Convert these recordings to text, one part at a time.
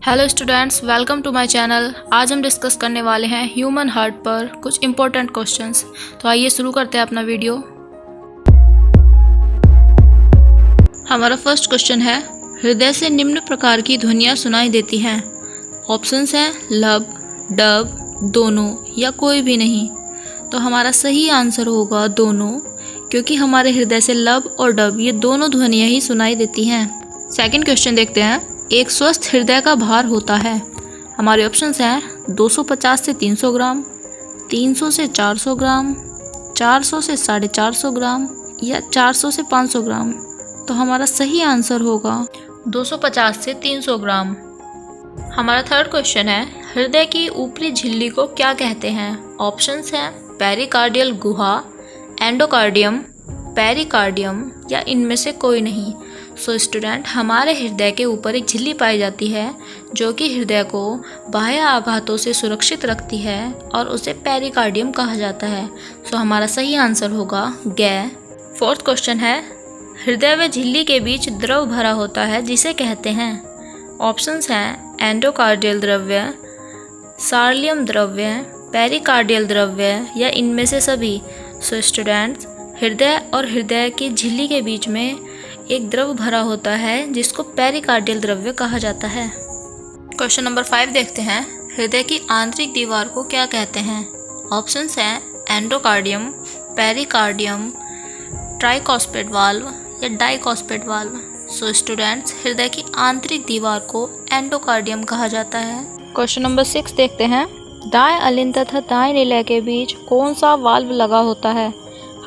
Hello students, welcome to my channel. आज हम discuss करने वाले हैं ह्यूमन हार्ट पर कुछ इंपॉर्टेंट क्वेश्चंस। तो आइए शुरू करते हैं अपना वीडियो। हमारा फर्स्ट क्वेश्चन है, हृदय से निम्न प्रकार की ध्वनियाँ सुनाई देती हैं। ऑप्शंस हैं लब, डब, दोनों या कोई भी नहीं। तो हमारा सही आंसर होगा दोनों, क्योंकि हमारे हृदय से लब और डब ये दोनों ध्वनियाँ ही सुनाई देती हैं। सेकंड क्वेश्चन देखते हैं, एक स्वस्थ हृदय का भार होता है। हमारे ऑप्शंस हैं 250 से 300 ग्राम, 300 से 400 ग्राम, 400 से 450 ग्राम या 400 से 500 ग्राम। तो हमारा सही आंसर होगा 250 से 300 ग्राम। हमारा थर्ड क्वेश्चन है, हृदय की ऊपरी झिल्ली को क्या कहते हैं। ऑप्शंस हैं पेरिकार्डियल गुहा, एंडोकार्डियम, पेरिकार्डियम या इनमें से कोई नहीं। सो स्टूडेंट, हमारे हृदय के ऊपर एक झिल्ली पाई जाती है जो कि हृदय को बाह्य आघातों से सुरक्षित रखती है और उसे पेरिकार्डियम कहा जाता है। सो हमारा सही आंसर होगा गै। फोर्थ क्वेश्चन है, हृदय व झिल्ली के बीच द्रव भरा होता है जिसे कहते हैं। ऑप्शंस हैं एंडोकार्डियल द्रव्य, सार्लियम द्रव्य, पेरिकार्डियल द्रव्य या इनमें से सभी। सो स्टूडेंट्स, हृदय और हृदय की झिल्ली के बीच में एक द्रव भरा होता है जिसको पेरिकार्डियल द्रव्य कहा जाता है। क्वेश्चन नंबर 5 देखते हैं, हृदय की आंतरिक दीवार को क्या कहते हैं। ऑप्शंस हैं एंडोकार्डियम, पेरिकार्डियम, ट्राइकॉस्पिड वाल्व या डाइकॉस्पिड वाल्व। सो स्टूडेंट्स, हृदय की आंतरिक दीवार को एंडोकार्डियम कहा जाता है। क्वेश्चन नंबर 6 देखते हैं, दाएं अलिंद तथा दाएं निलय के बीच कौन सा वाल्व लगा होता है।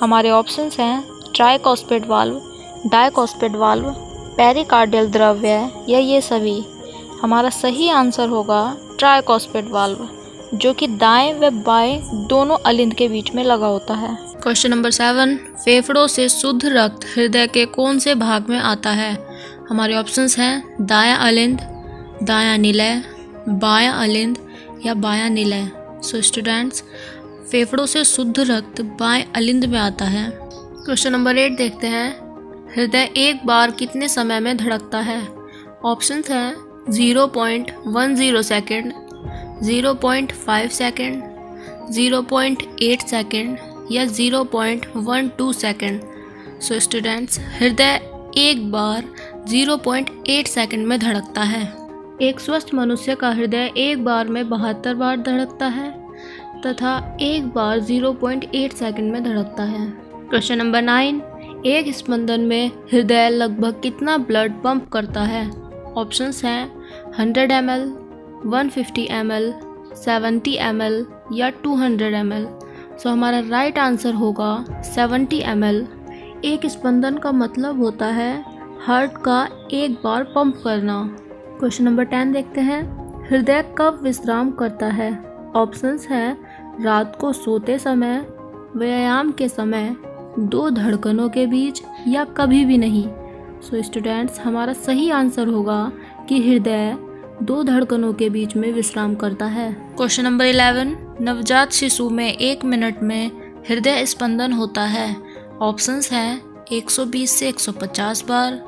हमारे ऑप्शंस हैं ट्राइकॉस्पिड वाल्व, डाइकॉस्पिड वाल्व, पेरिकार्डियल द्रव्य या ये सभी। हमारा सही आंसर होगा ट्राइकॉस्पिड वाल्व, जो कि दाएं व बाएं दोनों अलिंद के बीच में लगा होता है। क्वेश्चन नंबर 7, फेफड़ों से शुद्ध रक्त हृदय के कौन से भाग में आता है। हमारे ऑप्शंस हैं दायां अलिंद, दायां निलय, बायां अलिंद या बायां निलय। सो स्टूडेंट्स, फेफड़ों से शुद्ध रक्त बाएं अलिंद में आता है। क्वेश्चन नंबर 8 देखते हैं, हृदय एक बार कितने समय में धड़कता है। ऑप्शंस हैं 0.10 सेकेंड, 0.5 सेकेंड, 0.8 सेकेंड या 0.12 सेकेंड। सो स्टूडेंट्स, हृदय एक बार 0.8 सेकेंड में धड़कता है। एक स्वस्थ मनुष्य का हृदय एक बार में 72 बार धड़कता है तथा एक बार 0.8 सेकेंड में धड़कता है। क्वेश्चन नंबर 9, एक स्पंदन में हृदय लगभग कितना ब्लड पंप करता है। ऑप्शंस हैं 100 ml, 150 ml, 70 ml या 200 ml। सो हमारा राइट आंसर होगा 70 ml। एक स्पंदन का मतलब होता है हार्ट का एक बार पंप करना। क्वेश्चन नंबर 10 देखते हैं, हृदय कब विश्राम करता है। ऑप्शंस हैं रात को सोते समय, व्यायाम के समय, दो धड़कनों के बीच या कभी भी नहीं। सो स्टूडेंट्स, हमारा सही आंसर होगा कि हृदय दो धड़कनों के बीच में विश्राम करता है। क्वेश्चन नंबर 11, नवजात शिशु में 1 मिनट में हृदय स्पंदन होता है। ऑप्शंस हैं 120 से 150 बार,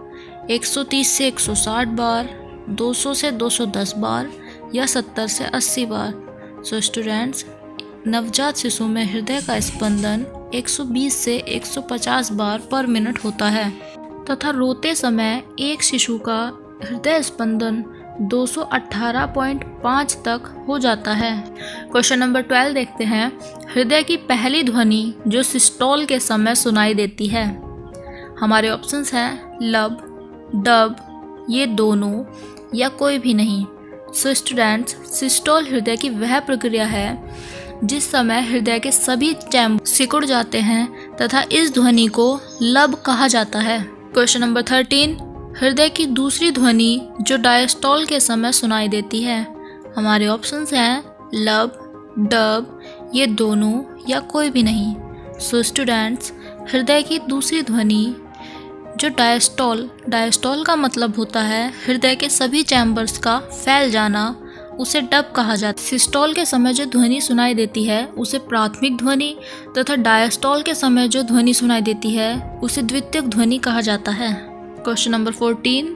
130 से 160 बार, 200 से 210 बार या 70 से 80 बार। सो स्टूडेंट्स, नवजात शिशु में हृदय का स्पंदन 120 से 150 बार पर मिनट होता है तथा रोते समय एक शिशु का हृदय स्पंदन 218.5 तक हो जाता है। क्वेश्चन नंबर 12 देखते हैं, हृदय की पहली ध्वनि जो सिस्टोल के समय सुनाई देती है। हमारे ऑप्शंस हैं लब, डब, ये दोनों या कोई भी नहीं। सो स्टूडेंट्स, सिस्टोल हृदय की वह प्रक्रिया है जिस समय हृदय के सभी चैम्बर सिकुड़ जाते हैं तथा इस ध्वनि को लब कहा जाता है। क्वेश्चन नंबर 13, हृदय की दूसरी ध्वनि जो डायस्टोल के समय सुनाई देती है। हमारे ऑप्शंस हैं लब, डब, ये दोनों या कोई भी नहीं। सो स्टूडेंट्स, हृदय की दूसरी ध्वनि जो डायस्टोल का मतलब होता है हृदय के सभी चैम्बर्स का फैल जाना, उसे डब कहा जाता है। सिस्टोल के समय जो ध्वनि सुनाई देती है उसे प्राथमिक ध्वनि तथा डायस्टोल के समय जो ध्वनि सुनाई देती है उसे द्वितीयक ध्वनि कहा जाता है। क्वेश्चन नंबर 14,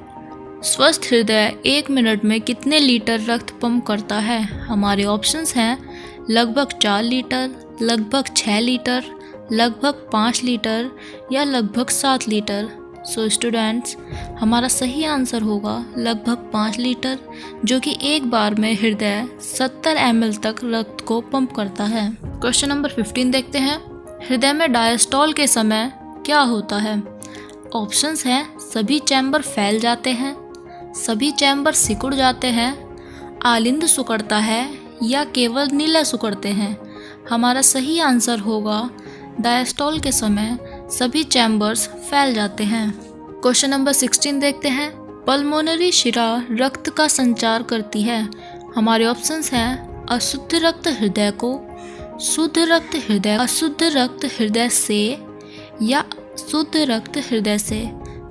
स्वस्थ हृदय 1 मिनट में कितने लीटर रक्त पंप करता है? हमारे ऑप्शंस हैं लगभग 4 लीटर, लगभग 6 लीटर, लगभग 5 लीटर या लगभग 7 लीटर। सो स्टूडेंट्स, हमारा सही आंसर होगा लगभग 5 लीटर, जो कि एक बार में हृदय 70 ml तक रक्त को पंप करता है। क्वेश्चन नंबर 15 देखते हैं। हृदय में डायस्टॉल के समय क्या होता है? ऑप्शंस हैं सभी चैम्बर फैल जाते हैं, सभी चैम्बर सिकुड़ जाते हैं, आलिंद सिकुड़ता है या केवल नीला सिकुड़ते हैं। हमारा सही आंसर होगा डायस्टॉल के समय सभी चैम्बर्स फैल जाते हैं। क्वेश्चन नंबर 16 देखते हैं। पल्मोनरी शिरा रक्त का संचार करती है। हमारे ऑप्शंस हैं अशुद्ध रक्त हृदय को, शुद्ध रक्त हृदय, अशुद्ध रक्त हृदय से या शुद्ध रक्त हृदय से।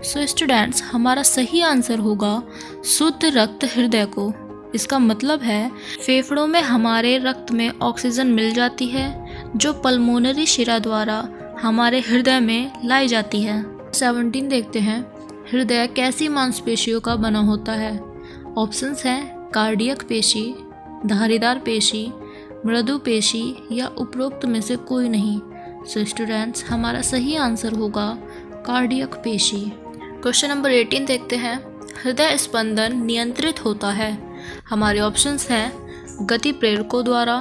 सो स्टूडेंट्स, हमारा सही आंसर होगा शुद्ध रक्त हृदय को। इसका मतलब है फेफड़ों में हमारे रक्त में ऑक्सीजन मिल जाती है, जो पल्मोनरी शिरा द्वारा हमारे हृदय में लाई जाती है। 17 देखते हैं। हृदय कैसी मांसपेशियों का बना होता है? ऑप्शंस हैं कार्डियक पेशी, धारीदार पेशी, मृदु पेशी या उपरोक्त में से कोई नहीं। सो स्टूडेंट्स, हमारा सही आंसर होगा कार्डियक पेशी। क्वेश्चन नंबर 18 देखते हैं। हृदय स्पंदन नियंत्रित होता है। हमारे ऑप्शंस हैं गति प्रेरकों द्वारा,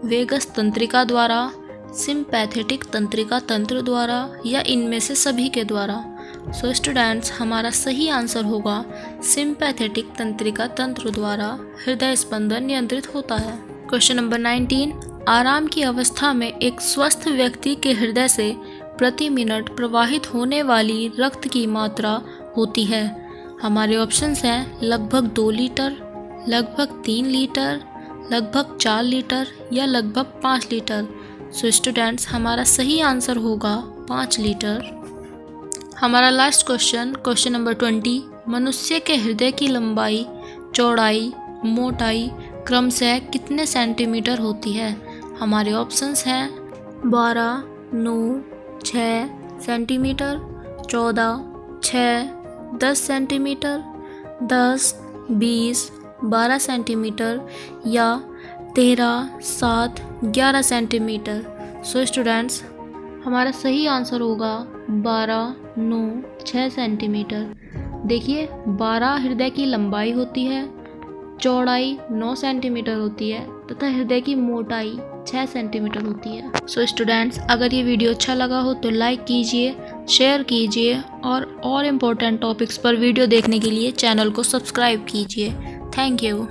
वेगस तंत्रिका द्वारा, सिंपैथेटिक तंत्रिका तंत्र द्वारा या इनमें से सभी के द्वारा। सो स्टूडेंट्स, हमारा सही आंसर होगा सिंपैथेटिक तंत्रिका तंत्र द्वारा हृदय स्पंदन नियंत्रित होता है। Question number 19। आराम की अवस्था में एक स्वस्थ व्यक्ति के हृदय से प्रति मिनट प्रवाहित होने वाली रक्त की मात्रा होती है। हमारे ऑप्शंस हैं लगभग 2 लीटर, लगभग 3 लीटर, लगभग 4 लीटर या लगभग 5 लीटर। सो स्टूडेंट्स, हमारा सही आंसर होगा 5 लीटर। हमारा लास्ट क्वेश्चन नंबर 20। मनुष्य के हृदय की लंबाई, चौड़ाई, मोटाई क्रमशः कितने सेंटीमीटर होती है? हमारे ऑप्शंस हैं 12, 9, 6 सेंटीमीटर, 14, 6, 10 सेंटीमीटर, 10, 20, 12 सेंटीमीटर या 13, 7, 11 सेंटीमीटर। सो स्टूडेंट्स, हमारा सही आंसर होगा 12, 9, 6 सेंटीमीटर। देखिए, 12 हृदय की लंबाई होती है, चौड़ाई 9 सेंटीमीटर होती है तथा हृदय की मोटाई 6 सेंटीमीटर होती है। सो स्टूडेंट्स, अगर ये वीडियो अच्छा लगा हो तो लाइक कीजिए, शेयर कीजिए और इम्पोर्टेंट टॉपिक्स पर वीडियो देखने के लिए चैनल को सब्सक्राइब कीजिए। Thank you.